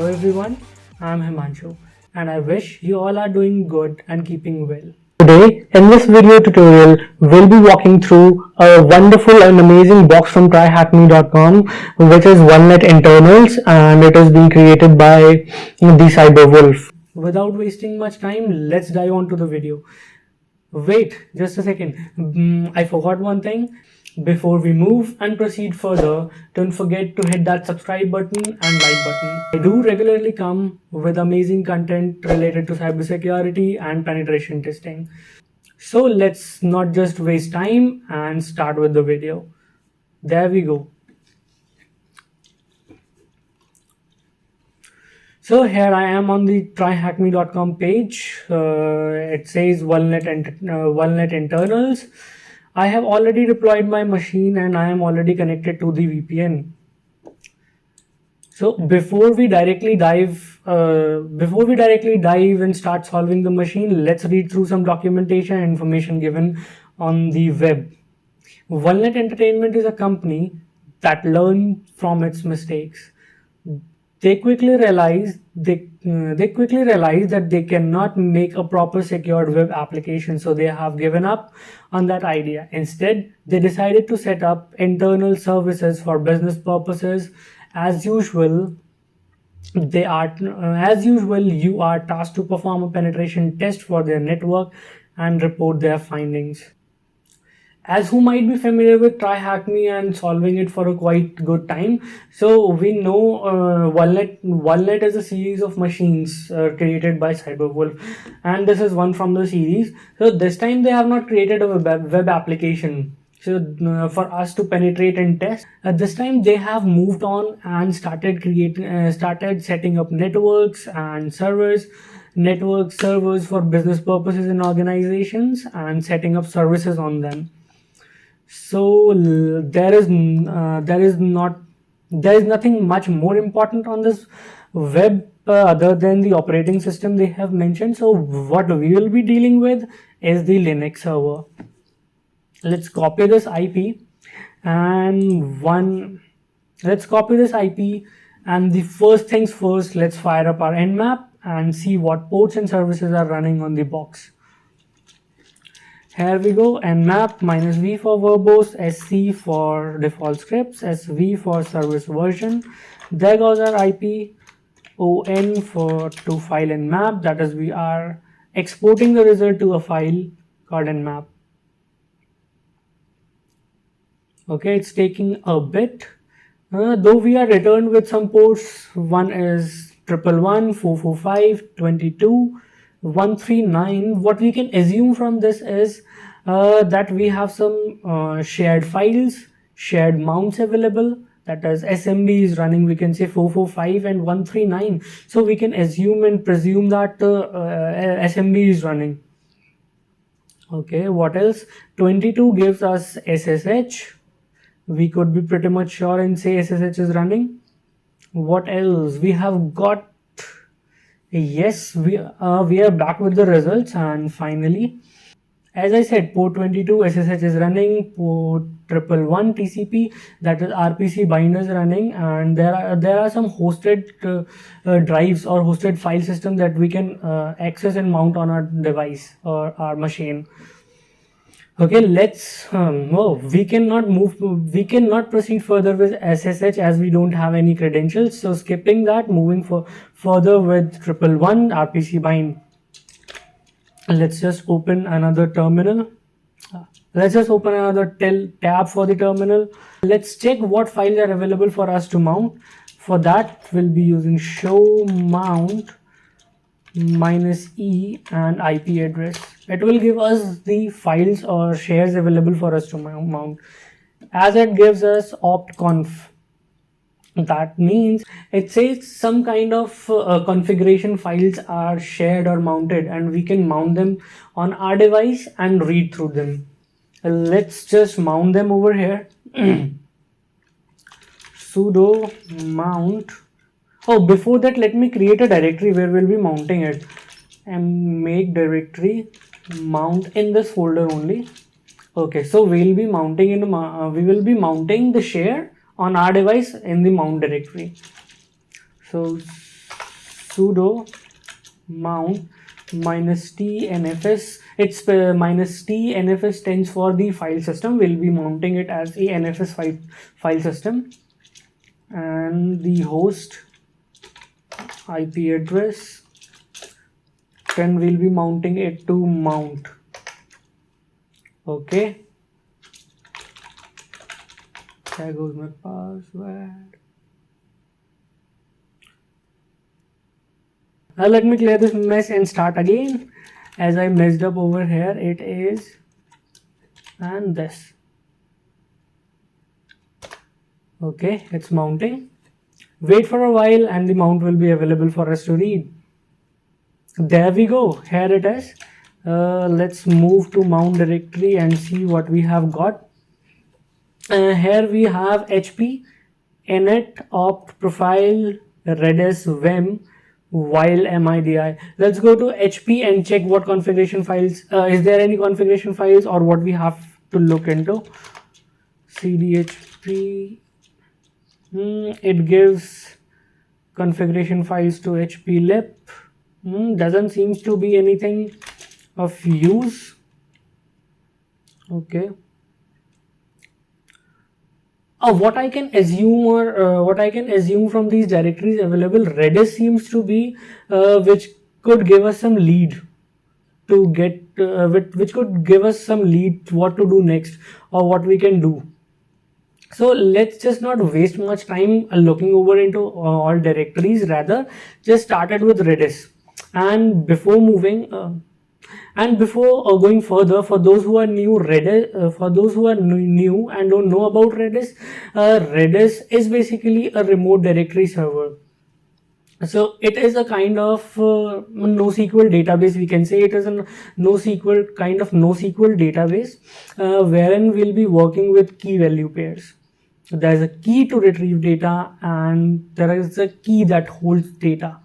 Hello everyone, I'm Himanshu and I wish you all are doing good and keeping well. Today, in this video tutorial, we'll be walking through a wonderful and amazing box from tryhackme.com, which is OneNet internals, and it is being created by the Cyberwolf. Without wasting much time, let's dive on to the video. Wait, just a second. I forgot one thing. Before we move and proceed further, don't forget to hit that subscribe button and like button. I do regularly come with amazing content related to cybersecurity and penetration testing. So let's not just waste time and start with the video. There we go. So here I am on the tryhackme.com page. It says OneNet internals. I have already deployed my machine and I am already connected to the VPN. So before we directly dive and start solving the machine, let's read through some documentation and information given on the web. OneNet Entertainment is a company that learns from its mistakes. They quickly realized that they cannot make a proper secured web application, so they have given up on that idea. Instead, they decided to set up internal services for business purposes. As usual, you are tasked to perform a penetration test for their network and report their findings. As who might be familiar with TryHackMe and solving it for a quite good time, so we know OneNet is a series of machines created by Cyberwolf, and this is one from the series. So this time they have not created a web application. So for us to penetrate and test, this time they have moved on and started setting up networks and servers for business purposes in organizations and setting up services on them. So there is nothing much more important on this web other than the operating system they have mentioned. So what we will be dealing with is the Linux server. Let's copy this IP and the first things first, let's fire up our Nmap and see what ports and services are running on the box. Here we go, nmap -v for verbose, sc for default scripts, sv for service version. There goes our IP, on to file nmap, that is we are exporting the result to a file called nmap. Okay, it's taking a bit, though we are returned with some ports. One is 111, 445, 22, 139. What we can assume from this is that we have some shared files, shared mounts available. That is SMB is running, we can say 445 and 139. So we can assume and presume that SMB is running. Okay, what else? 22 gives us SSH. We could be pretty much sure and say SSH is running. What else? We have got, yes, we are back with the results. And finally, as I said, port 22 SSH is running, port 111 TCP, that is RPC binders running, and there are some hosted drives or hosted file system that we can access and mount on our device or our machine. Okay, let's we cannot proceed further with SSH as we don't have any credentials. So skipping that, moving further with 111 RPC bind. Let's just open another terminal. Let's just open another tab for the terminal. Let's check what files are available for us to mount. For that, we'll be using show mount -e and IP address. It will give us the files or shares available for us to mount. As it gives us optconf, that means it says some kind of configuration files are shared or mounted, and we can mount them on our device and read through them. Let's just mount them over here. Sudo mount. Oh, before that, let me create a directory where we'll be mounting it, and make directory mount in this folder only. Okay, so we'll be mounting the share on our device in the mount directory. So sudo mount minus t nfs. It's minus t nfs stands for the file system. We'll be mounting it as a nfs file system, and the host IP address, then we'll be mounting it to mount. Okay, there goes my password. Now let me clear this mess and start again, as I messed up over here. It is, and this. Okay, it's mounting. Wait for a while and the mount will be available for us to read. There we go, here it is. Let's move to mount directory and see what we have got. Here we have HP, init, opt, profile, redis, vim, while midi. Let's go to HP and check what configuration files, is there any configuration files or what we have to look into. cdhp, it gives configuration files to hplib. Doesn't seems to be anything of use. Okay. What I can assume, or what I can assume from these directories available, Redis seems to be which could give us some lead to get which could give us some lead what to do next or what we can do. So let's just not waste much time looking over into all directories, rather just started with Redis. And before moving going further, for those who are new, new and don't know about Redis, Redis is basically a remote directory server. So it is a kind of NoSQL database. We can say it is a NoSQL database, wherein we'll be working with key value pairs. So there is a key to retrieve data and there is a key that holds data.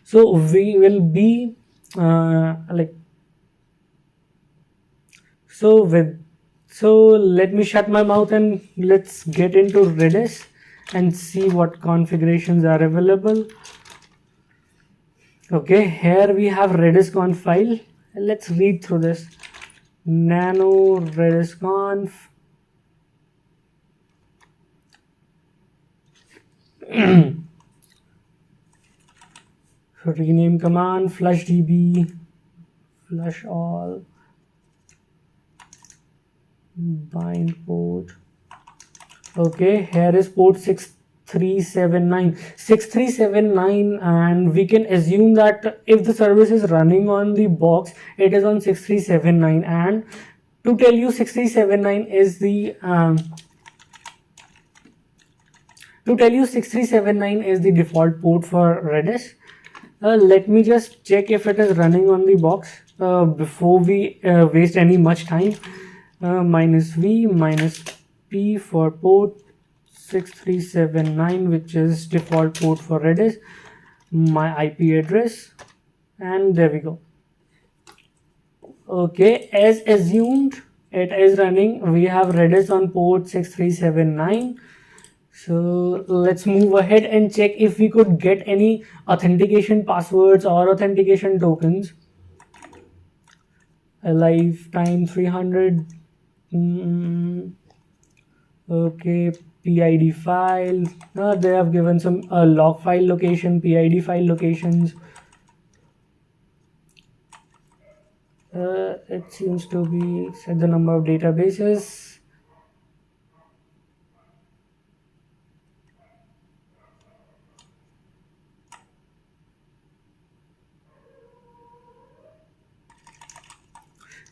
So we will be so let me shut my mouth and let's get into Redis and see what configurations are available. Okay, here we have Redis conf file. Let's read through this. Nano Redis conf. Rename command, flush db, flush all, bind port. Okay, here is port 6379, and we can assume that if the service is running on the box, it is on 6379. And to tell you, 6379 is the default port for Redis. Let me just check if it is running on the box before we waste any much time. -v -p for port 6379, which is default port for Redis, my IP address, and there we go. Okay, as assumed, it is running. We have Redis on port 6379. So let's move ahead and check if we could get any authentication passwords or authentication tokens. A lifetime 300. Okay, PID file. They have given some log file location, PID file locations. It seems to be set the number of databases.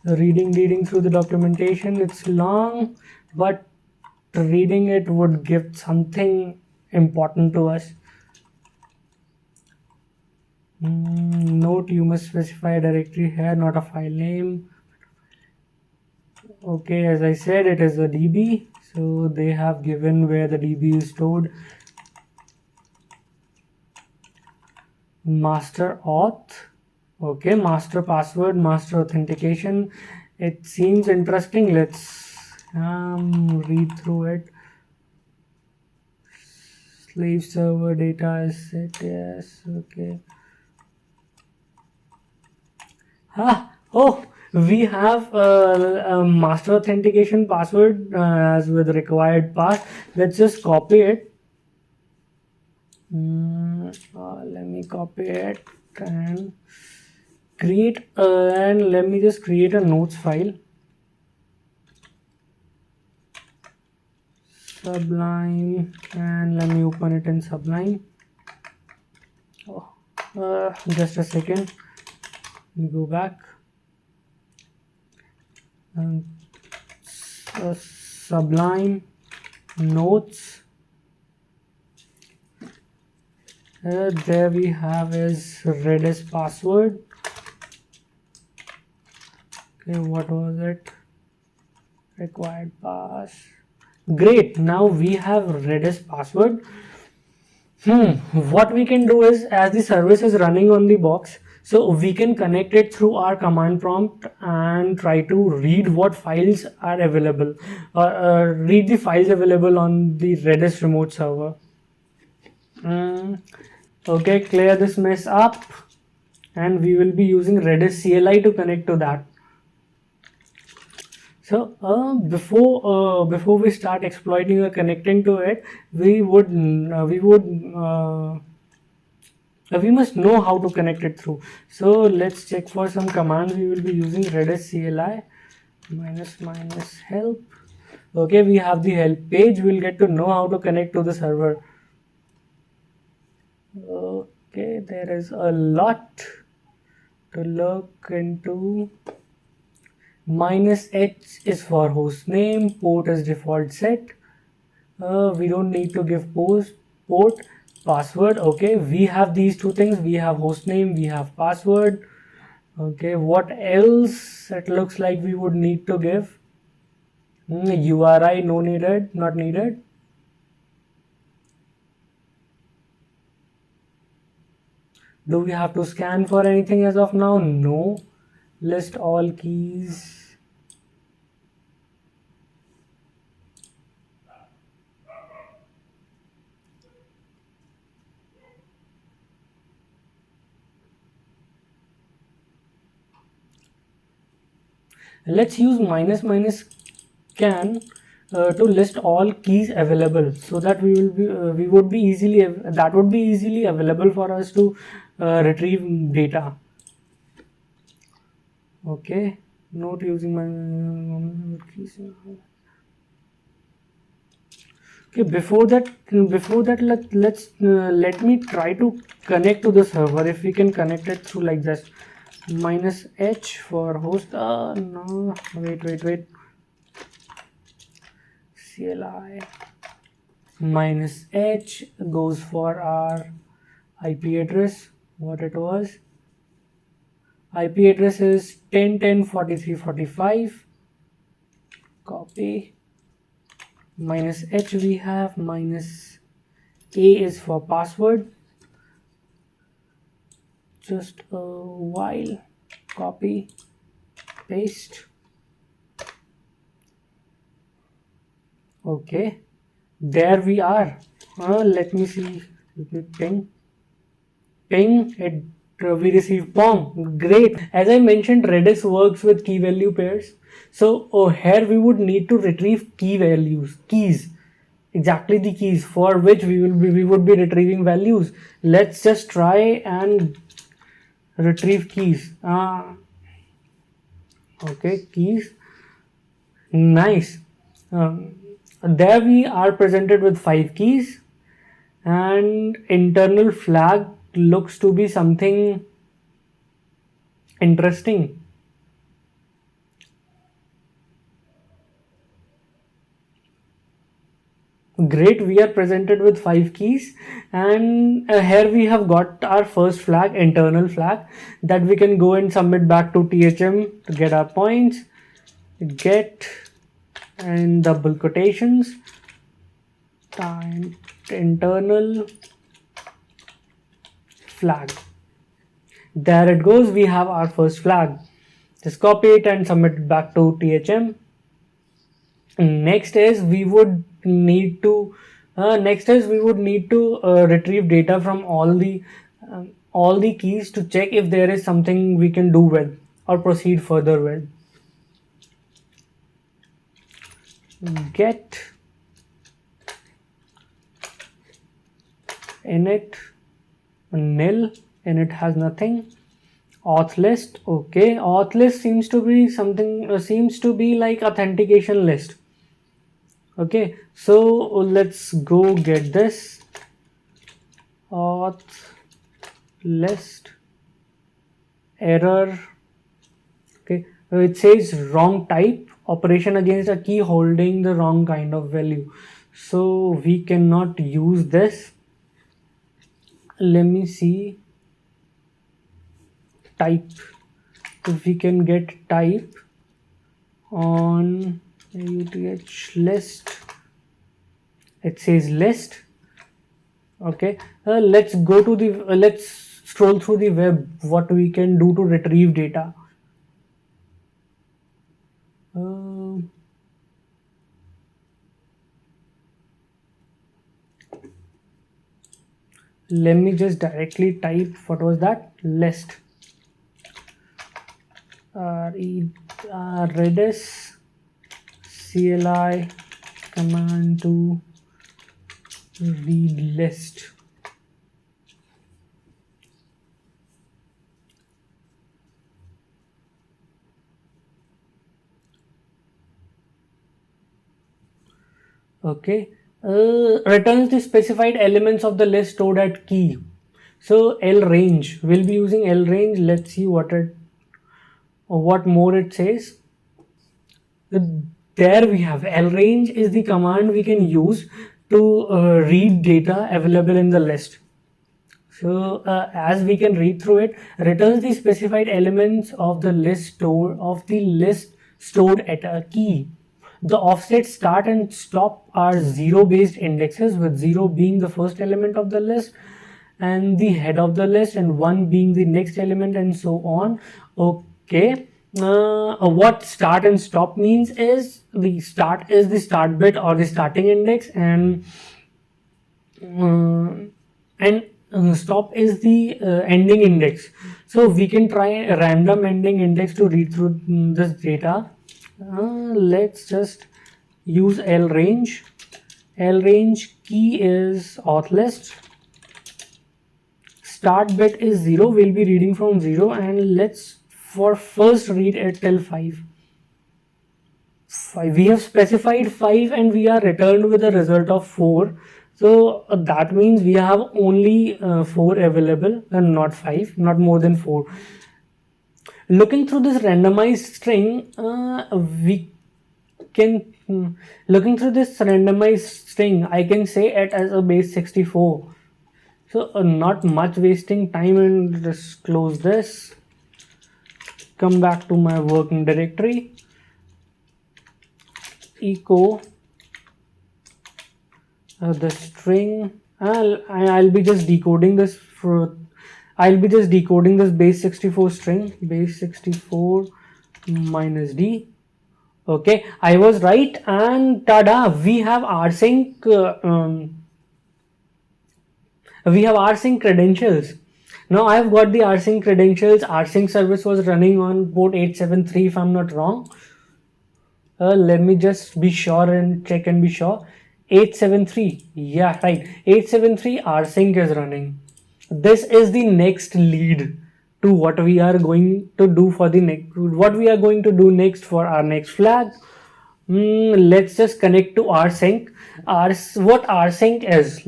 Reading through the documentation, it's long, but reading it would give something important to us. Note, you must specify a directory here, not a file name. Okay, as I said, it is a DB, so they have given where the DB is stored. Master auth. Okay, master password, master authentication. It seems interesting. Let's read through it. Slave server data is set. Yes. Okay. Oh, we have a master authentication password as with required path. Let's just copy it. Let me copy it and create and let me just create a notes file. Sublime, and let me open it in Sublime. Just a second. We go back. And Sublime notes. There we have is Redis password. Okay, what was it? Required pass. Great, now we have Redis password. What we can do is, as the service is running on the box, so we can connect it through our command prompt and try to read what files are available, or read the files available on the Redis remote server. Okay, clear this mess up, and we will be using Redis CLI to connect to that. So before we start exploiting or connecting to it, we must know how to connect it through. So let's check for some commands. We will be using Redis CLI -- help. Okay, we have the help page. We'll get to know how to connect to the server. Okay, there is a lot to look into. -h is for host name, port is default set. We don't need to give port, password. Okay, we have these two things. We have host name, we have password. Okay, what else? It looks like we would need to give URI, not needed. Do we have to scan for anything as of now? No. List all keys. Let's use -scan to list all keys available, so that we would be easily available for us to retrieve data. Okay, not using my keys. Okay, before that let me try to connect to the server. If we can connect it through like this, -h for host. No, wait. CLI -h goes for our IP address. What it was? IP address is 10.10.43.45. Copy. -h we have, -a is for password. Just a while. Copy, paste. Okay, there we are. Let me see. Ping it. We receive pong. Great. As I mentioned, Redis works with key value pairs. So here we would need to retrieve keys. Exactly the keys for which we would be retrieving values. Let's just try and retrieve keys. Okay, keys. Nice. There we are presented with 5 keys, and internal flag looks to be something interesting. Great, we are presented with 5 keys, and here we have got our first flag, internal flag, that we can go and submit back to THM to get our points. Get and double quotations time internal flag. There it goes. We have our first flag. Just copy it and submit it back to THM. Next is we would need to retrieve data from all the keys to check if there is something we can do with. or proceed further with. Get init nil, init has nothing. Auth list, okay. Auth list seems to be something, seems to be like authentication list. Okay, so let's go get this auth list error. Okay, it says wrong type, operation against a key holding the wrong kind of value, so we cannot use this. Let me see type, if we can get type on UTH list. It says list. Okay, let's go to the let's scroll through the web what we can do to retrieve data. Let me just directly type, what was that, list, redis CLI command to read list. Okay, returns the specified elements of the list stored at key. So lrange, we'll be using lrange. Let's see what more it says. There we have lrange is the command we can use to read data available in the list. So as we can read through it, returns the specified elements of the list stored at a key. The offset start and stop are zero based indexes, with 0 being the first element of the list and the head of the list, and 1 being the next element, and so on. Okay, what start and stop means is the start is the start bit or the starting index, and stop is the ending index. So we can try a random ending index to read through this data. Let's just use lrange. Lrange key is auth list. Start bit is 0. We'll be reading from 0, and let's for first read it till 5. We have specified 5 and we are returned with a result of 4. So that means we have only 4 available and not 5, not more than 4. Looking through this randomized string, I can say it as a base 64. So not much wasting time, and just close this. Come back to my working directory. Echo the string. I'll be just decoding this base 64 string, base 64 minus d. Okay, I was right, and tada, we have rsync credentials. Now I've got the rsync credentials. Rsync service was running on port 873 if I'm not wrong. Let me just be sure and check and be sure. 873, yeah, right, 873 rsync is running. This is the next lead to what we are going to do for the next, what we are going to do next for our next flag. Let's just connect to rsync. What rsync is,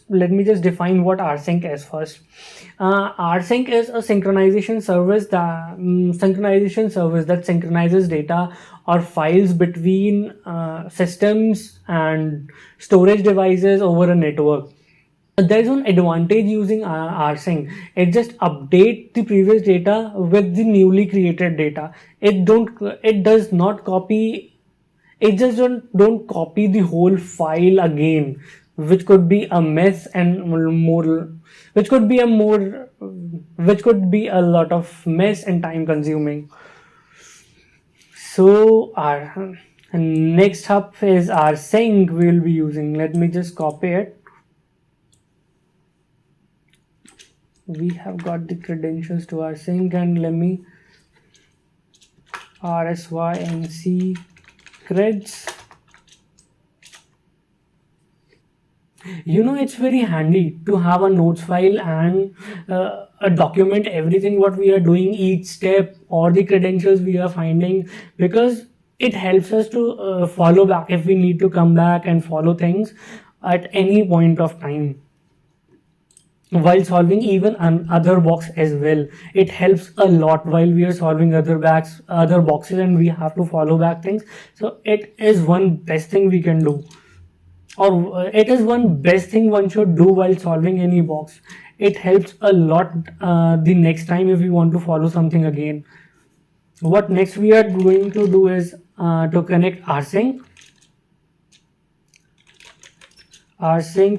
let me just define what rsync is first. Rsync is a synchronization service that synchronizes data or files between systems and storage devices over a network. There is one advantage using rsync. It just update the previous data with the newly created data. It does not copy. It just don't copy the whole file again, which could be a mess and which could be a lot of mess and time consuming. So our next up is rsync we'll be using. Let me just copy it. We have got the credentials to rsync, and let me rsync creds. It's very handy to have a notes file and document everything what we are doing, each step or the credentials we are finding, because it helps us to follow back if we need to come back and follow things at any point of time while solving even other box as well. It helps a lot while we are solving other boxes and we have to follow back things. So it is one best thing we can do, or it is one best thing one should do while solving any box. It helps a lot the next time if we want to follow something again. What next we are going to do is to connect rsync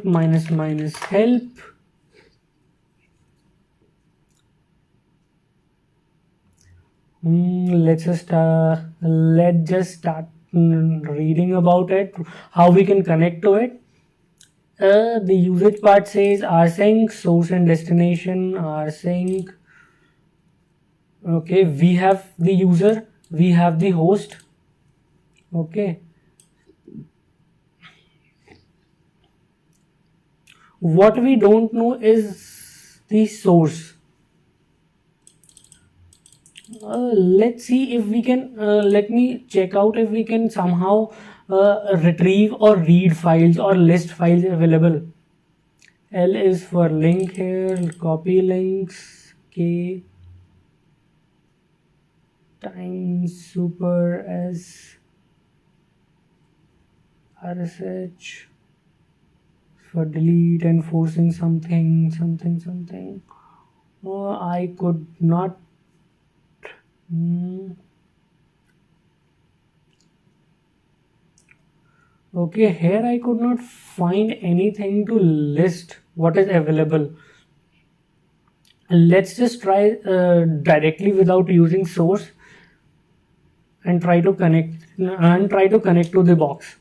minus help. Let's just start reading about it, how we can connect to it. The usage part says rsync source and destination. Rsync, okay, we have the user, we have the host. Okay, what we don't know is the source. Let's see if we can let me check out if we can somehow retrieve or read files or list files available. L is for link here, copy links, K times super S RSH for delete and forcing something. I could not. Okay, here I could not find anything to list what is available. Let's just try directly without using source and try to connect to the box.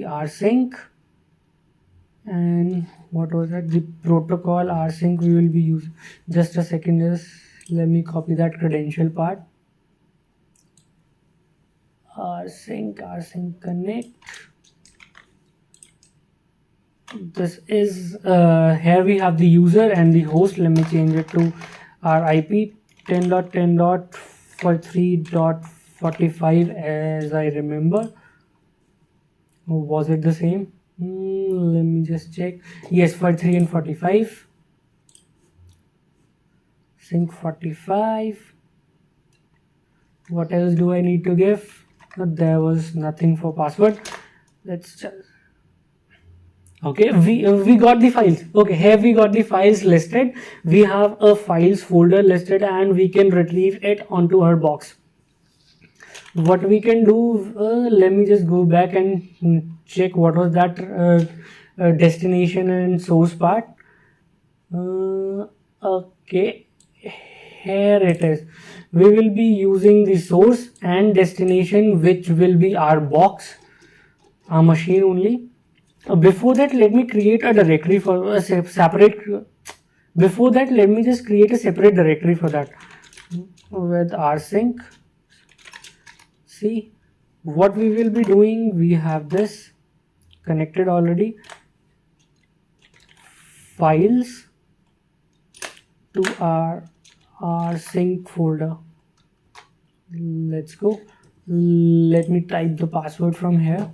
rsync, and what was that, the protocol rsync we will be using. Just a second, just let me copy that credential part. rsync connect. This is here we have the user and the host. Let me change it to our IP 10.10.43.45 as I remember. Was it the same? Let me just check. Yes, 43 and 45. Sync 45. What else do I need to give? There was nothing for password. Let's just. Okay, we got the files. Okay, here we got the files listed. We have a files folder listed and we can retrieve it onto our box. What we can do, let me just go back and check what was that destination and source part. Okay, here it is. We will be using the source and destination, which will be our box, our machine only. Before that, let me create a directory for a separate. Before that, let me just create a separate directory for that with rsync. See what we will be doing. We have this connected already. Files to our rsync folder. Let's go. Let me type the password from here.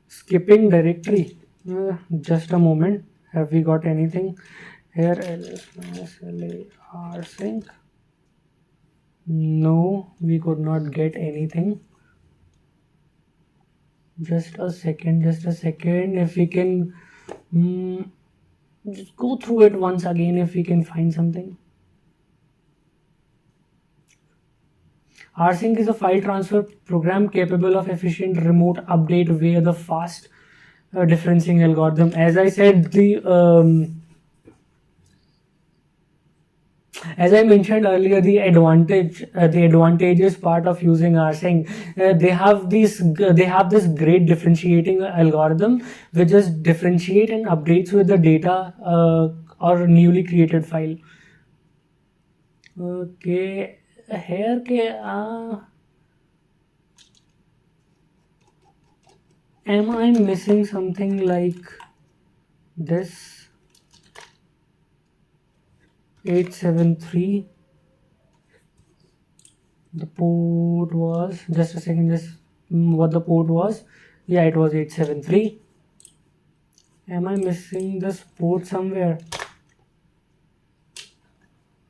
Skipping directory. Just a moment. Have we got anything here? ls-la rsync. No, we could not get anything. Just a second. If we can just go through it once again, if we can find something. rsync is a file transfer program capable of efficient remote update via the fast differencing algorithm. As I said, the As I mentioned earlier, the advantageous part of using rsync, they have this great differentiating algorithm which just differentiate and updates with the data or newly created file. Okay, here am I missing something like this? 873, the port was, just a second, just what the port was. Yeah, it was 873. Am I missing this port somewhere?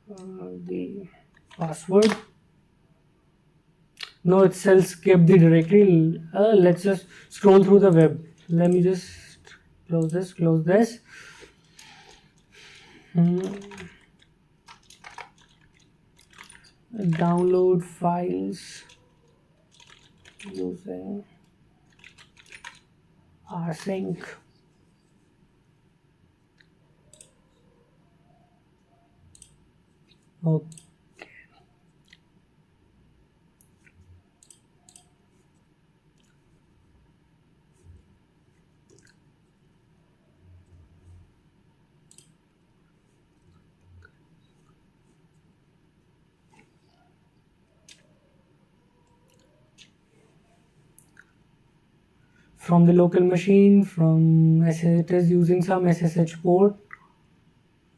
The password, no, it still skipped the directory. Let's just scroll through the web. Let me just close this. Download files using rsync. Okay. From the local machine, it is using some SSH port.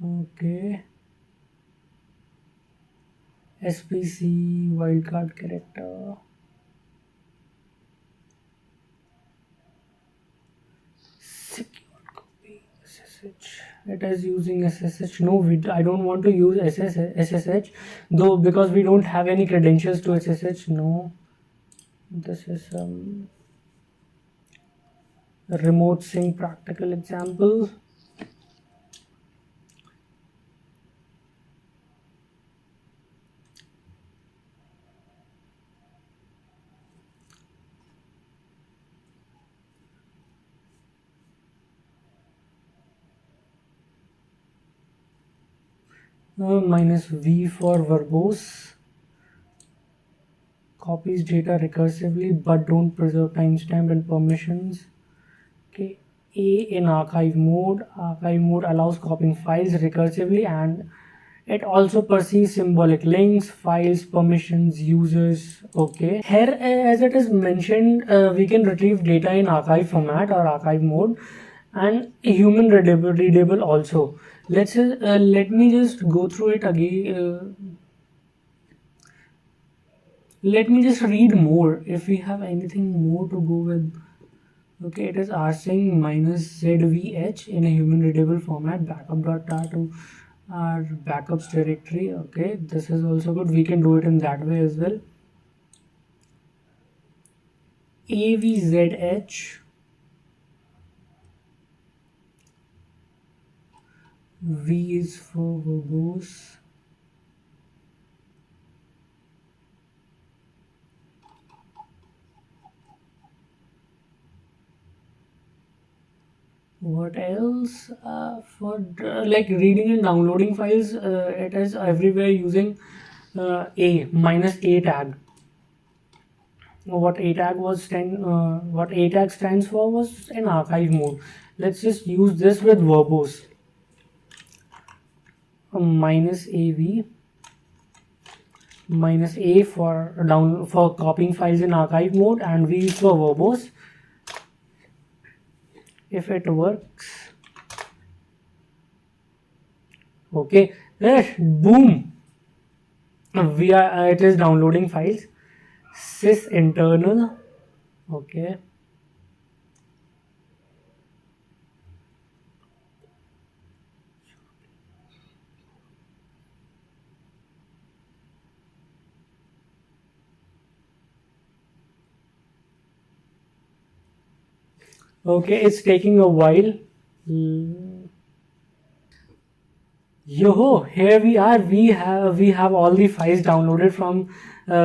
Okay. SPC wildcard character. Secure copy SSH. It is using SSH. No, I don't want to use SSH though, because we don't have any credentials to SSH. No, this is a remote sync practical example. -v for verbose. Copies data recursively but don't preserve timestamp and permissions. Okay. A in archive mode. Archive mode allows copying files recursively, and it also perceives symbolic links, files, permissions, users. Okay. Here, as it is mentioned, we can retrieve data in archive format or archive mode, and human readable also. Let me just go through it again. Let me just read more if we have anything more to go with. Okay, it is rsync -zvh in a human readable format, backup.tar to our backups directory. Okay, this is also good. We can do it in that way as well. avzh V is for verbose. What else? For like reading and downloading files, it is everywhere using -a tag. What a tag what a tag stands for was in archive mode. Let's just use this with verbose. -av -a for copying files in archive mode, and v for verbose. If it works. Okay, boom, it is downloading files. Sys internal. Okay, okay, it's taking a while. Yo, here we are. We have all the files downloaded from.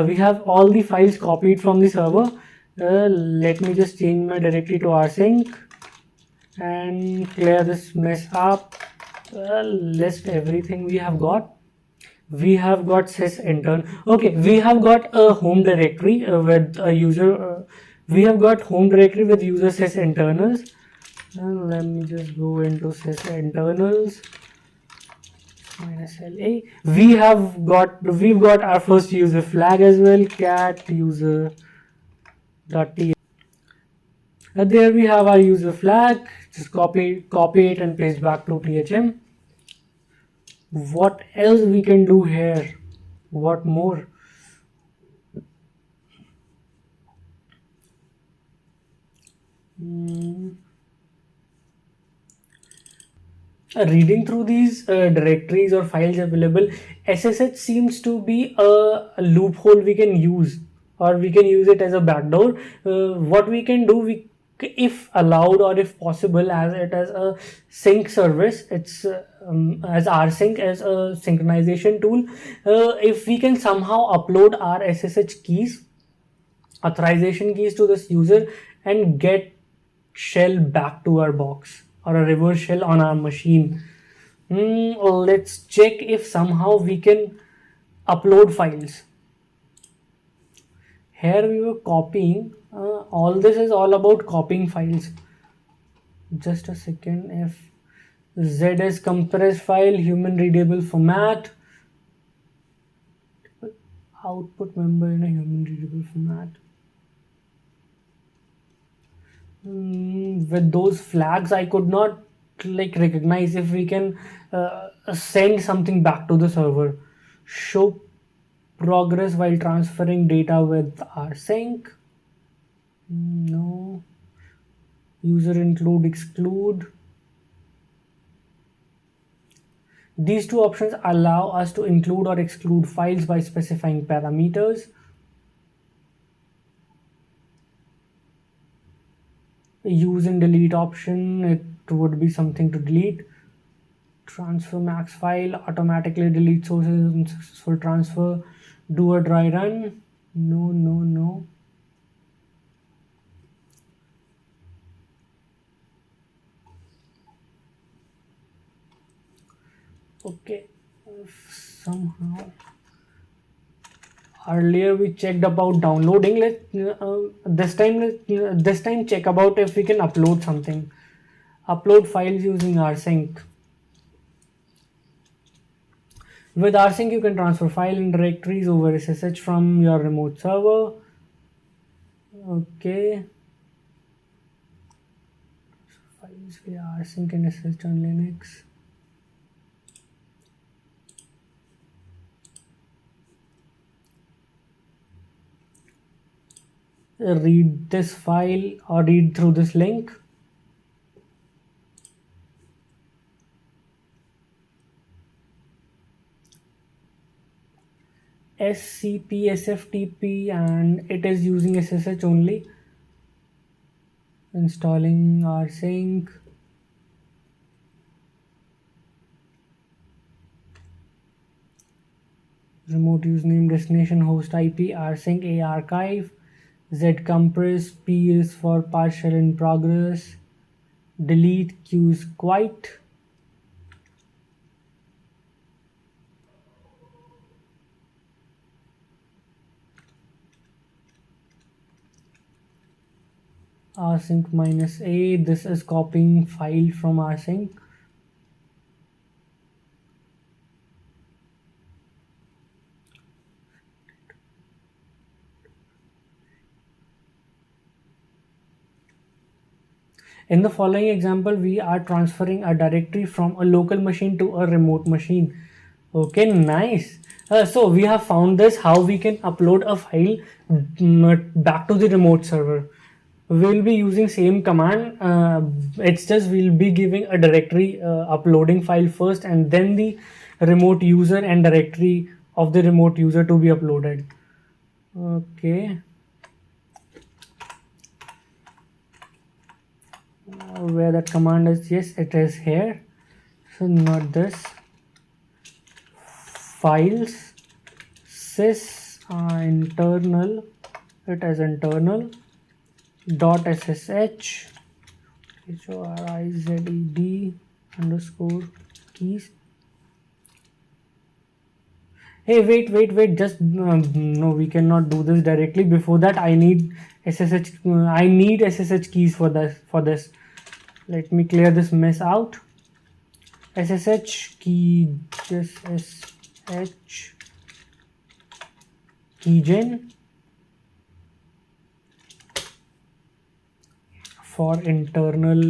We have all the files copied from the server. Let me just change my directory to rsync and clear this mess up. List everything we have got. we have got sys intern. Okay, we have got a home directory with a user. We have got home directory with user sys internals. And let me just go into sys internals -la. We've got our first user flag as well. Cat user dot t. And there we have our user flag. Just copy it and paste back to thm. What else we can do here? What more? Reading through these directories or files available, SSH seems to be a loophole we can use, or we can use it as a backdoor. What we can do, if allowed or if possible, as it as a sync service, it's as rsync as a synchronization tool. If we can somehow upload our SSH keys, authorization keys to this user, and get shell back to our box, or a reverse shell on our machine. Let's check if somehow we can upload files. Here we were copying. All this is all about copying files. Just a second. If Z is compressed file, human readable format, output member in a human readable format. With those flags, I could not recognize if we can send something back to the server. Show progress while transferring data with rsync. No. User include, exclude. These two options allow us to include or exclude files by specifying parameters. Use and delete option, it would be something to delete. Transfer max file, automatically delete sources and successful transfer. Do a dry run. No. Okay, somehow earlier we checked about downloading. This time check about if we can upload something. Upload files using rsync. With rsync, you can transfer file and directories over SSH from your remote server. Okay. Files via rsync and SSH on Linux. Read this file or read through this link. SCP, SFTP, and it is using SSH only. Installing rsync. Remote username, destination, host IP, rsync, A archive. Z compress, P is for partial in progress. Delete, Q is quite. Rsync -A, this is copying file from rsync. In the following example, we are transferring a directory from a local machine to a remote machine. Okay, nice. So we have found this, how we can upload a file back to the remote server. We'll be using same command. It's just we'll be giving a directory uploading file first, and then the remote user and directory of the remote user to be uploaded. Okay. Where that command is, yes, it is here. So not this. Files sys internal, it is internal dot ssh horized underscore keys. Hey, wait. Just no, we cannot do this directly. Before that, I need SSH. I need SSH keys for this. Let me clear this mess out. SSH key. SSH keygen for internal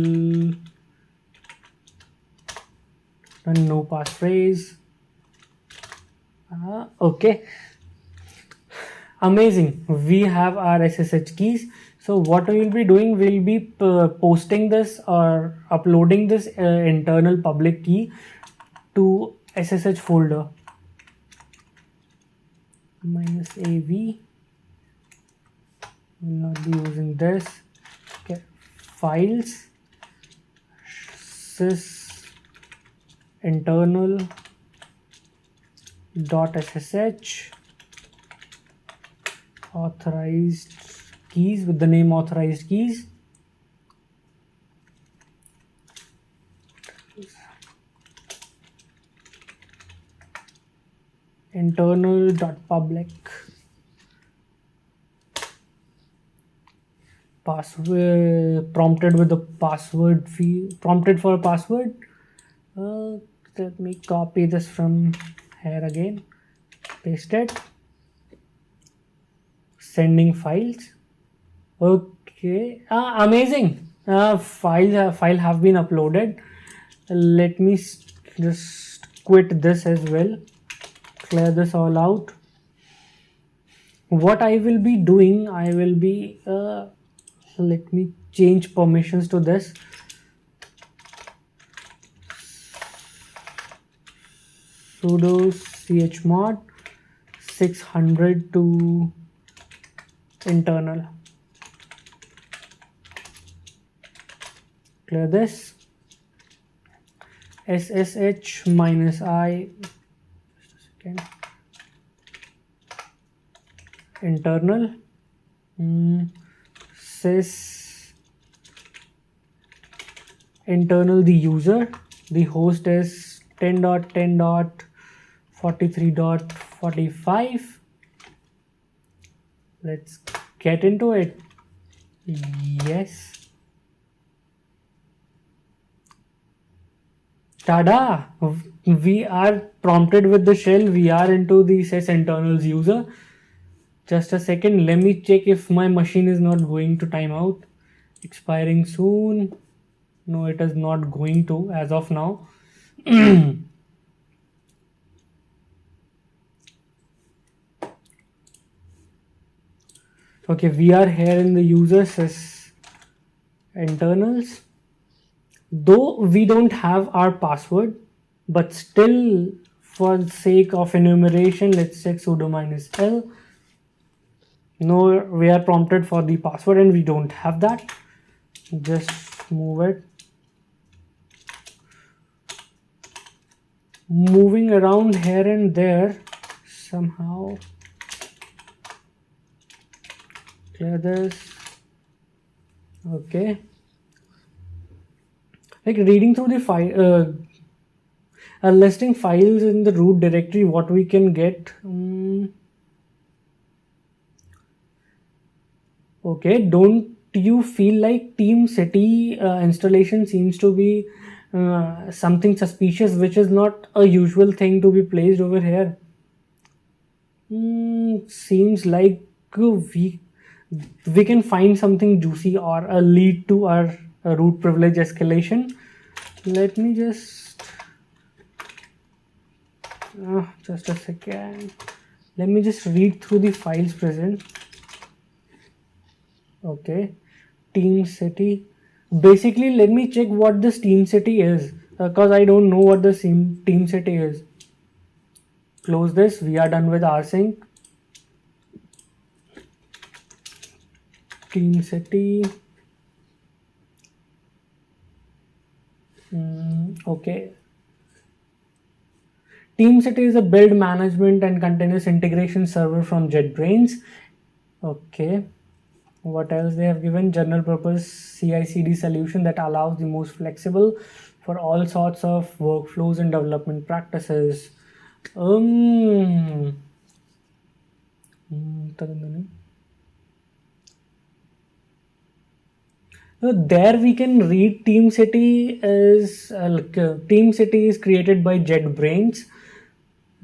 and no passphrase. Okay, amazing. We have our SSH keys. So what we will be doing, we'll be posting this or uploading this internal public key to SSH folder -av. Will not be using this. Okay, files sys internal .ssh authorized keys with the name authorized keys. Internal.public password prompted with the password field, prompted for a password. Let me copy this from here again, paste it, sending files. Okay, amazing. File have been uploaded. Let me just quit this as well, clear this all out. What I will be doing, I will be let me change permissions to this. Sudo chmod 600 to internal. Clear this. SSH -i. Just a second. Internal. Sys internal the user. The host is 10.10.43.45. Let's get into it. Yes. Tada! We are prompted with the shell. We are into the sys internals user. Just a second. Let me check if my machine is not going to timeout. Expiring soon. No, it is not going to as of now. Okay, we are here in the user sys internals. Though we don't have our password, but still for the sake of enumeration, let's check sudo -l. No, we are prompted for the password and we don't have that. Just move it. Moving around here and there somehow. Clear this. Okay. Like reading through the file, listing files in the root directory, what we can get. Okay, don't you feel like TeamCity installation seems to be something suspicious, which is not a usual thing to be placed over here? Seems like we can find something juicy or a lead to our root privilege escalation. Let me just a second. Let me just read through the files present. Okay, TeamCity. Basically, let me check what this TeamCity is, because I don't know what the TeamCity is. Close this. We are done with rsync. TeamCity. Okay. TeamCity is a build management and continuous integration server from JetBrains. Okay. What else they have given? General purpose CI/CD solution that allows the most flexible for all sorts of workflows and development practices. in the name. There we can read TeamCity is TeamCity is created by JetBrains.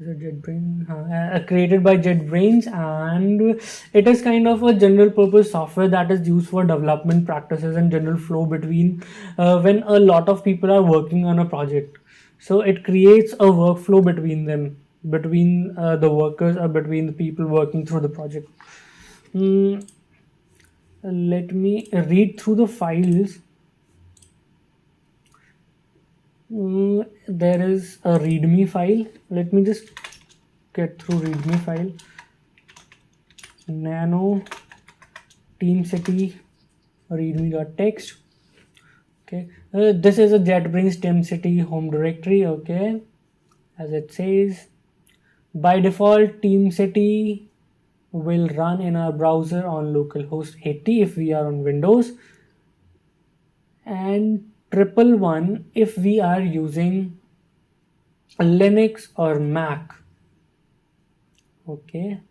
Is it JetBrains? Created by JetBrains, and it is kind of a general purpose software that is used for development practices and general flow between when a lot of people are working on a project. So it creates a workflow between them, between the workers or between the people working through the project. Let me read through the files. There is a readme file. Let me just get through readme file. Nano TeamCity readme.txt. Okay, this is a JetBrains TeamCity home directory. Okay, as it says, by default TeamCity will run in our browser on localhost 80 if we are on Windows, and 111 if we are using Linux or Mac. Okay,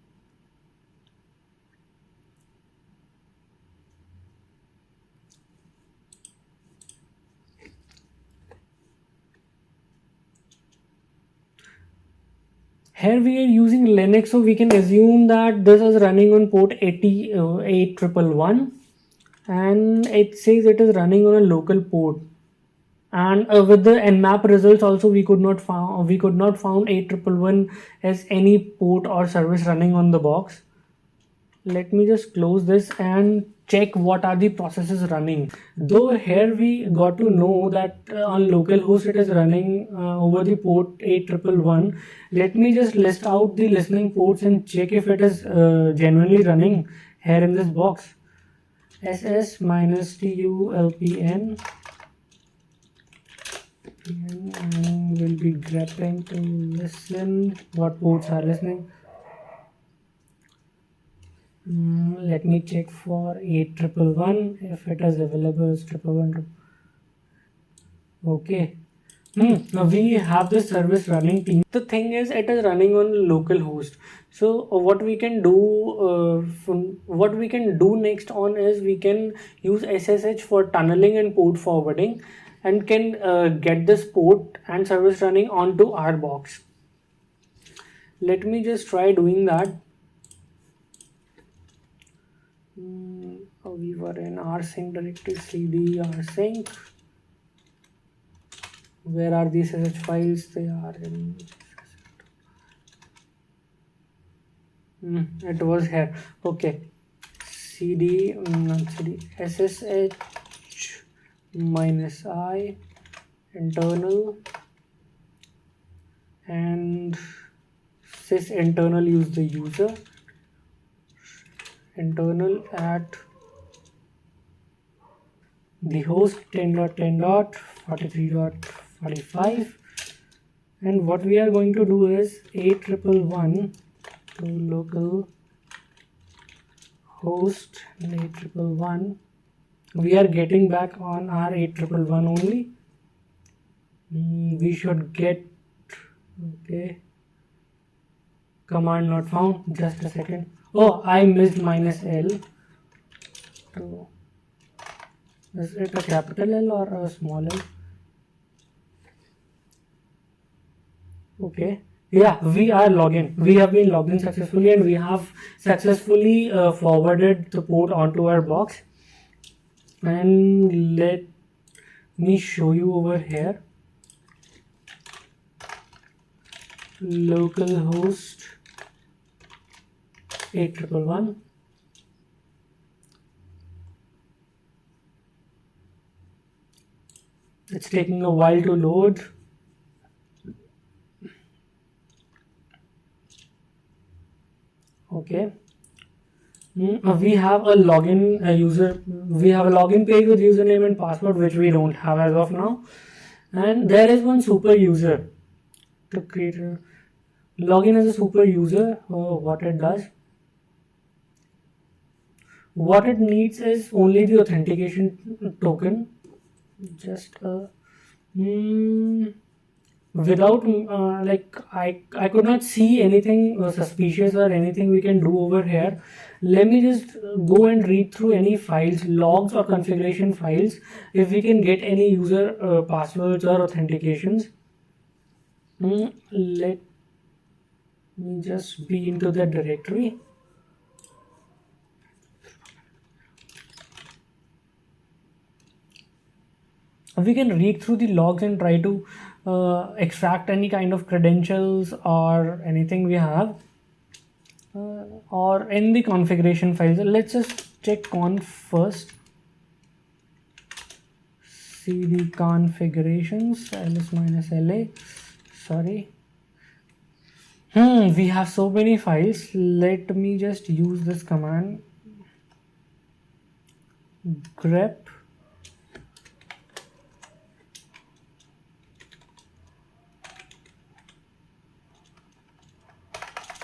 here we are using Linux, so we can assume that this is running on port 8811, and it says it is running on a local port. And with the Nmap results also, we could not found 8111 as any port or service running on the box. Let me just close this and check what are the processes running. Though here we got to know that on localhost it is running over the port 8111. Let me just list out the listening ports and check if it is genuinely running here in this box. SS-TULPN and will be grepping to listen what ports are listening. Let me check for 8111 if it is available. 111. Okay. Now we have this service running team. The thing is, it is running on localhost. So what we can do, next on is we can use SSH for tunneling and port forwarding, and can get this port and service running onto our box. Let me just try doing that. We were in rsync directory, cd rsync. Where are these SSH files? They are in it was here. Okay, cd ssh -i internal, and sys internal use the user internal at the host 10.10.43.45, and what we are going to do is 8111 to local host 8111. We are getting back on our 8111 only. We should get, okay, command not found. Just a second. Oh, I missed -L. So, is it a capital L or a small L? Okay, yeah, we are logging. We have been logged in successfully, and we have successfully forwarded the port onto our box. And let me show you over here. Localhost 8111. It's taking a while to load. Okay. We have a login user. We have a login page with username and password, which we don't have as of now. And there is one super user to create a login as a super user. What it does, what it needs is only the authentication token. Just we without like I could not see anything suspicious or anything we can do over here. Let me just go and read through any files, logs or configuration files, if we can get any user passwords or authentications. Let me just be into the directory. We can read through the logs and try to extract any kind of credentials or anything we have, or in the configuration files. Let's just check conf first. cd configurations ls-la. Sorry. We have so many files. Let me just use this command grep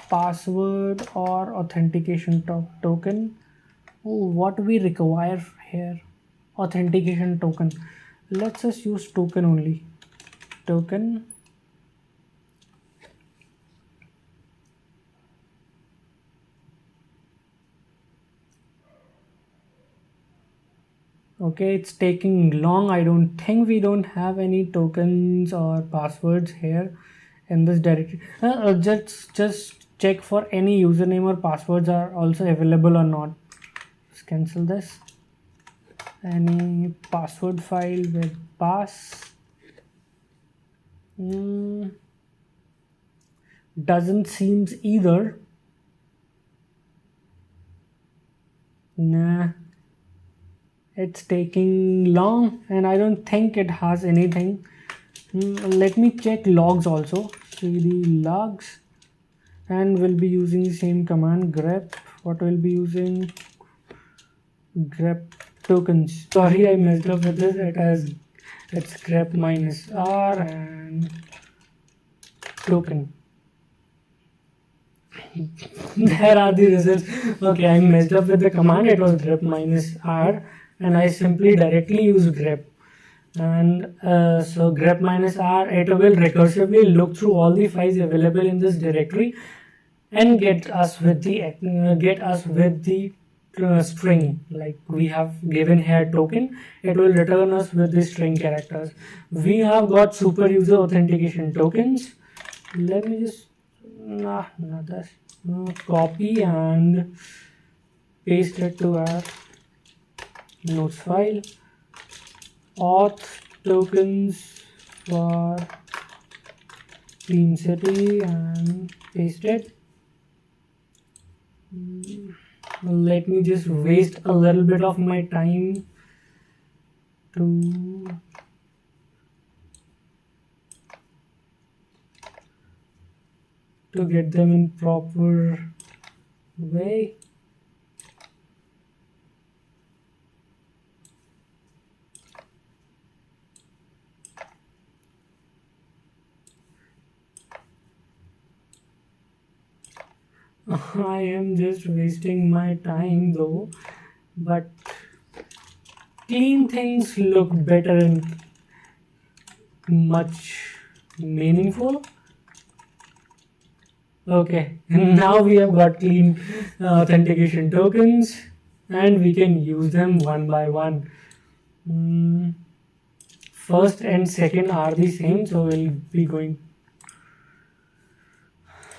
password or authentication token. What we require here, authentication token. Let's just use token only. Token. Okay, it's taking long. I don't think we don't have any tokens or passwords here in this directory. Just check for any username or passwords are also available or not. Let's cancel this. Any password file with pass. Doesn't seems either. Nah, it's taking long and I don't think it has anything. Let me check logs also. cd logs, and we'll be using the same command grep. What we'll be using, grep tokens. Sorry, I messed up with this. It's grep -r and token. There are the results. Okay, I messed up with the command. It was grep -r and I simply directly use grep. And so grep -r, it will recursively look through all the files available in this directory and get us with the string like we have given here token. It will return us with the string characters. We have got super user authentication tokens. Let me just not this, copy and paste it to our notes file. Auth tokens for Clean City and paste it. Let me just waste a little bit of my time to get them in proper way. I am just wasting my time though, but clean things look better and much meaningful. Okay, now we have got clean authentication tokens and we can use them one by one. First and second are the same, so we'll be going.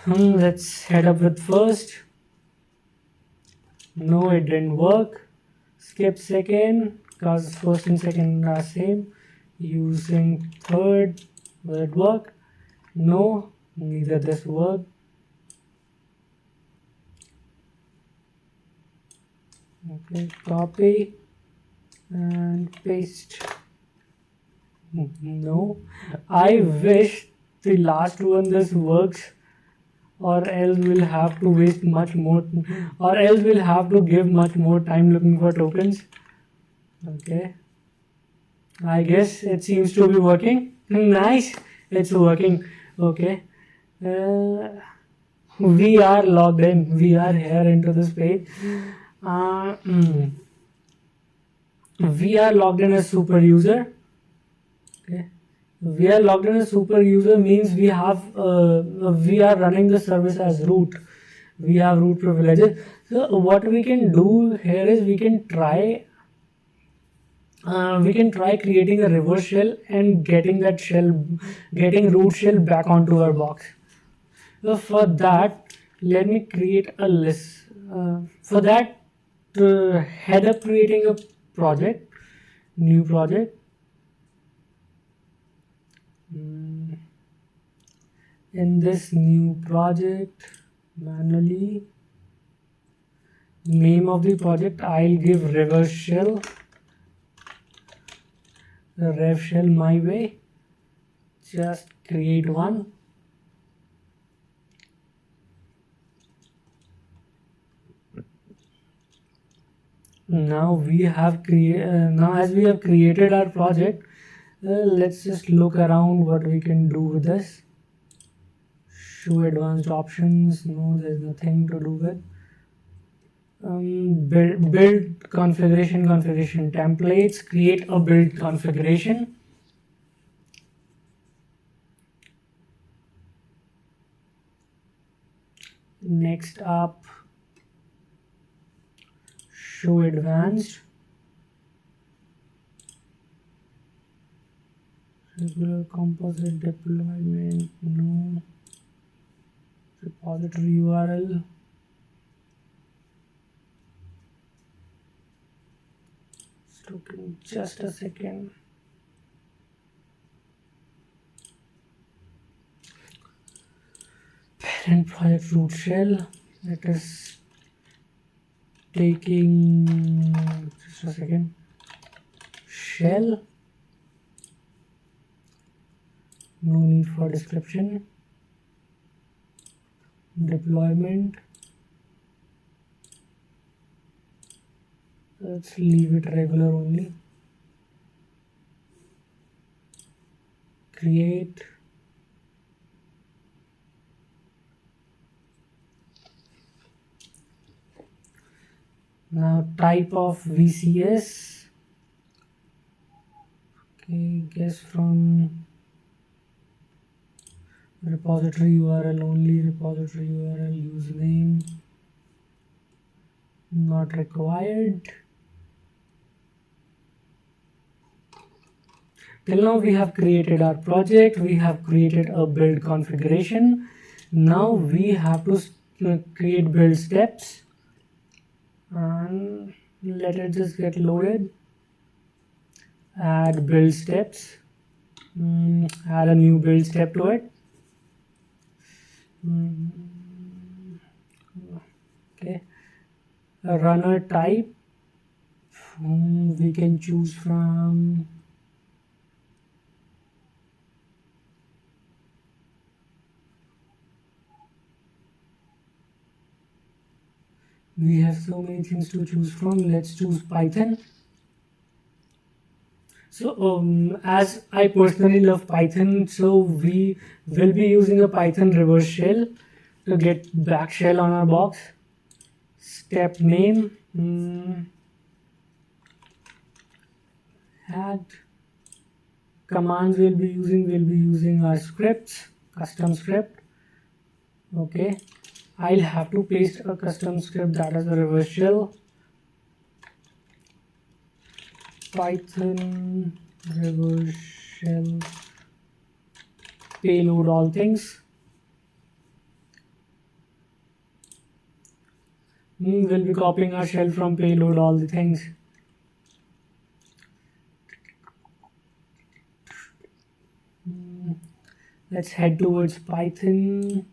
Let's head up with first. No, it didn't work. Skip second because first and second are same. Using third, will it work? No, neither this worked. Okay, copy and paste. No, I wish the last one this works, or else we'll have to waste much more, or else we'll have to give much more time looking for tokens. Okay, I guess it seems to be working. Nice, it's working. Okay, we are logged in. We are here into this page. We are logged in as super user. Okay, We are logged in as super user means we are running the service as root. We have root privileges. So what we can do here is we can try creating a reverse shell and getting root shell back onto our box. So for that, let me create a list. For that, head up creating a project, new project. In this new project, manually, name of the project, I'll give reverse shell, the rev shell my way. Just create one. Now as we have created our project, let's just look around what we can do with this. Show advanced options. No, there's nothing to do with. Build configuration templates. Create a build configuration. Next up, show advanced. Regular composite deployment. No. Repository URL. Just a second. Parent project root shell. It is taking just a second. Shell. No need for description. Deployment. Let's leave it regular only. Create. Now type of VCS. Okay, guess from repository URL only, repository URL, username not required. Till now we have created our project, we have created a build configuration. Now we have to create build steps and let it just get loaded. Add build steps, add a new build step to it. Okay, a runner type, we can choose from we have so many things to choose from. Let's choose Python. So as I personally love Python, so we will be using a Python reverse shell to get back shell on our box. Step name, add commands we'll be using our scripts, custom script. Okay, I'll have to paste a custom script, that is the reverse shell. Python reverse shell payload all things. We'll be copying our shell from payload all the things. Let's head towards Python.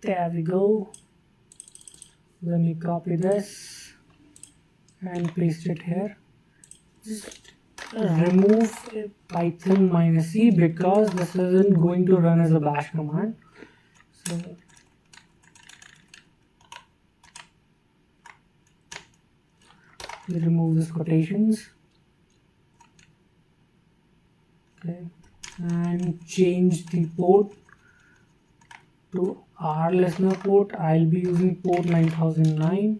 There we go. Let me copy this and paste it here. Just remove Python -e because this isn't going to run as a bash command. So we remove these quotations. Okay, and change the port to our listener port. I'll be using port 9009.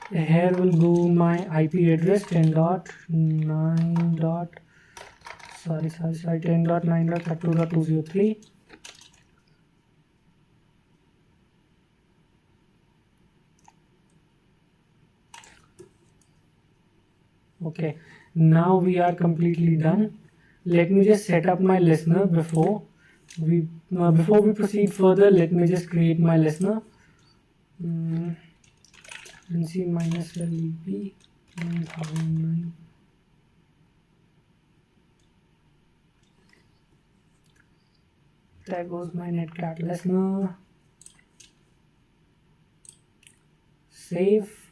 Here will go my IP address 10.9 dot sorry 10.9.32.203. Okay, now we are completely done. Let me just set up my listener before we proceed further. Let me just create my listener. NC minus LEP 9009. There goes my netcat listener. Save.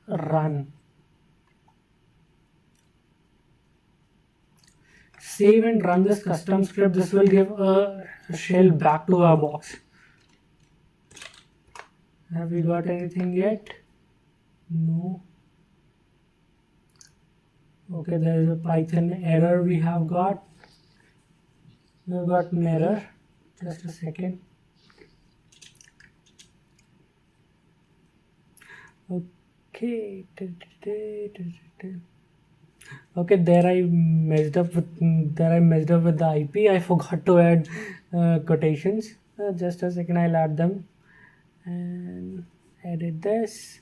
Run. Save and run this custom script. This will give a shell back to our box. Have we got anything yet? No. Okay, there is a Python error we have got. We've got an error. Just a second. Okay. Okay, there I messed up with the IP. I forgot to add quotations. Just a second, I'll add them and edit this.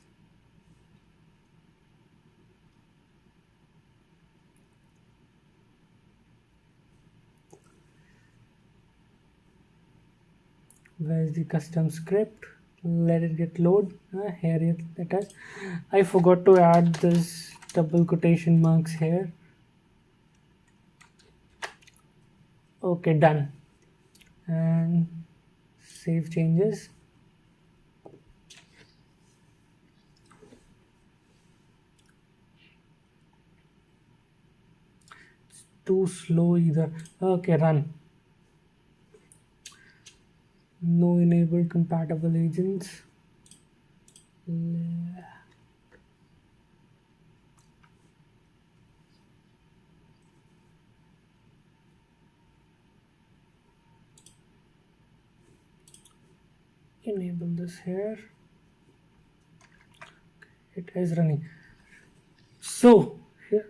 Where's the custom script? Let it get load. Here it is. I forgot to add this double quotation marks here. Okay, done. And save changes. It's too slow either. Okay, run. No enabled compatible agents. Enable this here. It is running. So here,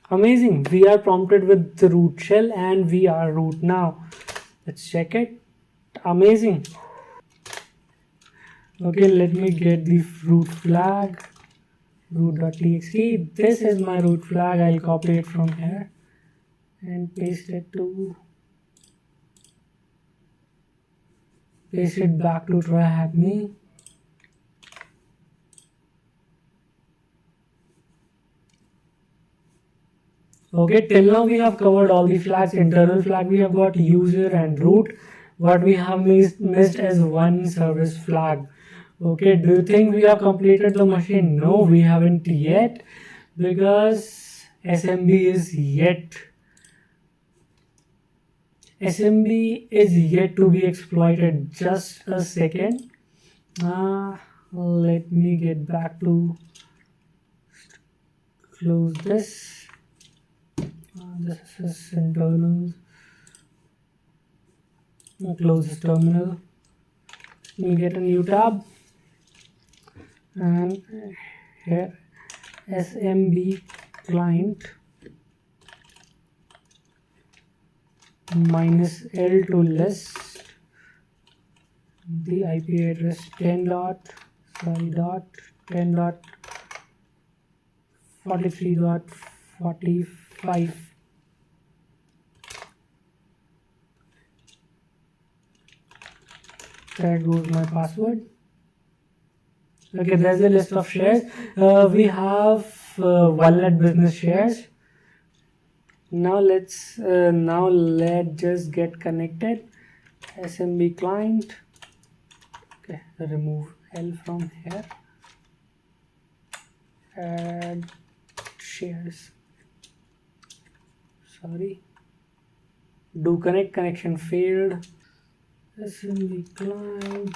amazing. We are prompted with the root shell and we are root now. Let's check it. Amazing. Okay, let me get the root flag. Root.txt. This is my root flag. I'll copy it from here and paste it back to TryHackMe. Okay, till now we have covered all the flags. Internal flag we have got, user and root. What we have missed is one service flag. Okay, do you think we have completed the machine? No, we haven't yet, because SMB is yet to be exploited. Just a second. Let me get back to close this. This is internal. Close this terminal. Let me get a new tab, and here SMB client -L to list the IP address 10.43.45. There goes my password. Okay, there's a list of shares. We have wallet business shares. Now let's just get connected. SMB client. Okay, remove L from here. Add shares. Sorry. Do connect, connection failed. SMB client.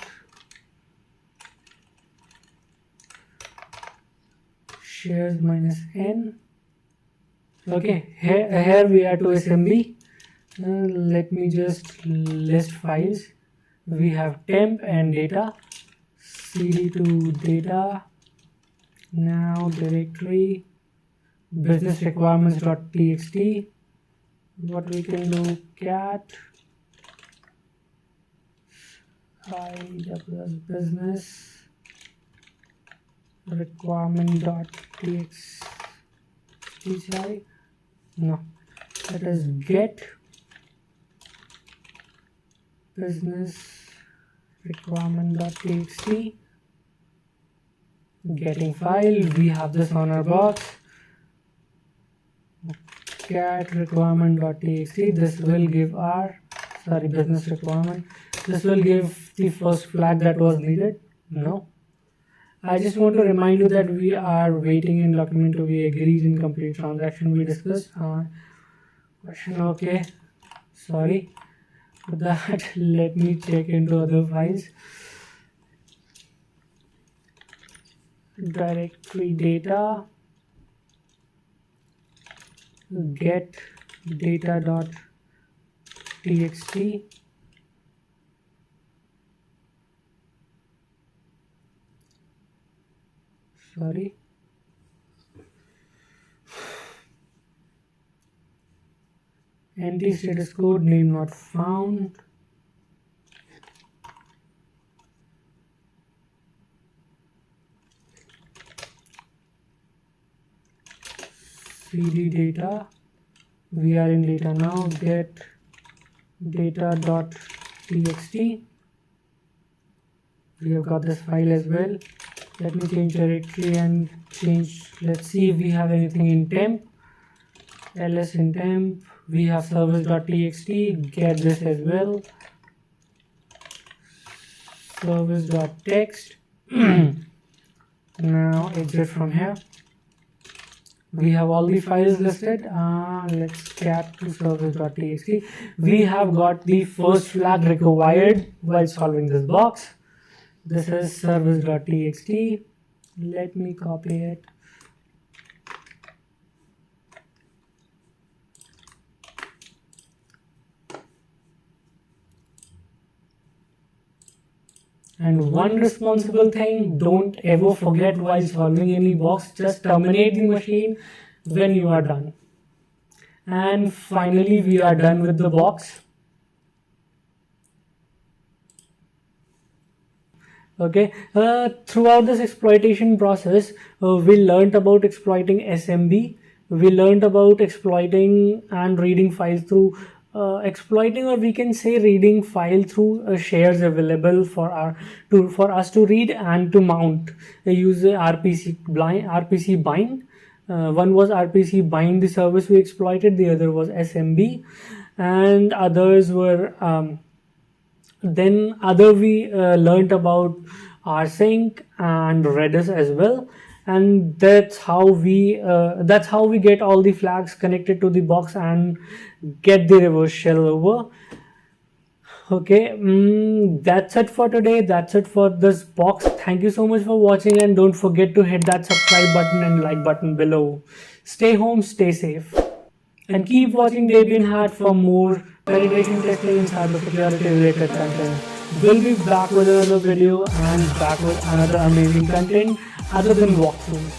Shares -N. Okay, here we are to SMB. Let me just list files. We have temp and data, cd to data, now directory, business requirements.txt. What we can do, cat business requirement.txt. No, let us get business requirement.txt. Getting file, we have this on our box, cat requirement.txt. This will give our business requirement. This will give the first flag that was needed. No, I just want to remind you that we are waiting in document to be agreed in complete transaction we discussed. Question, okay, sorry for that. Let me check into other files. Directory data, get data.txt. Sorry. Entity status code, name not found. cd data, we are in data now, get data.txt. We have got this file as well. Let me change directory and change, let's see if we have anything in temp. ls in temp, we have service.txt, get this as well, service.text. Now exit from here. We have all the files listed. Let's cat to service.txt. We have got the first flag required while solving this box. This is service.txt. Let me copy it. And one responsible thing, don't ever forget while solving any box, just terminate the machine when you are done. And finally, we are done with the box. Okay, throughout this exploitation process, we learned about exploiting SMB. We learned about exploiting and reading files through exploiting, or we can say reading file through shares available for us to read and to mount. Use RPC bind. One was RPC bind, the service we exploited. The other was SMB, and others were we learned about rsync and redis as well, and that's how we get all the flags connected to the box and get the reverse shell over. Okay, that's it for today. That's it for this box. Thank you so much for watching, and don't forget to hit that subscribe button and like button below. Stay home, stay safe, and keep watching Debian Hat for more penetration testing and cybersecurity related content. We'll be back with another video and back with another amazing content other than walkthroughs.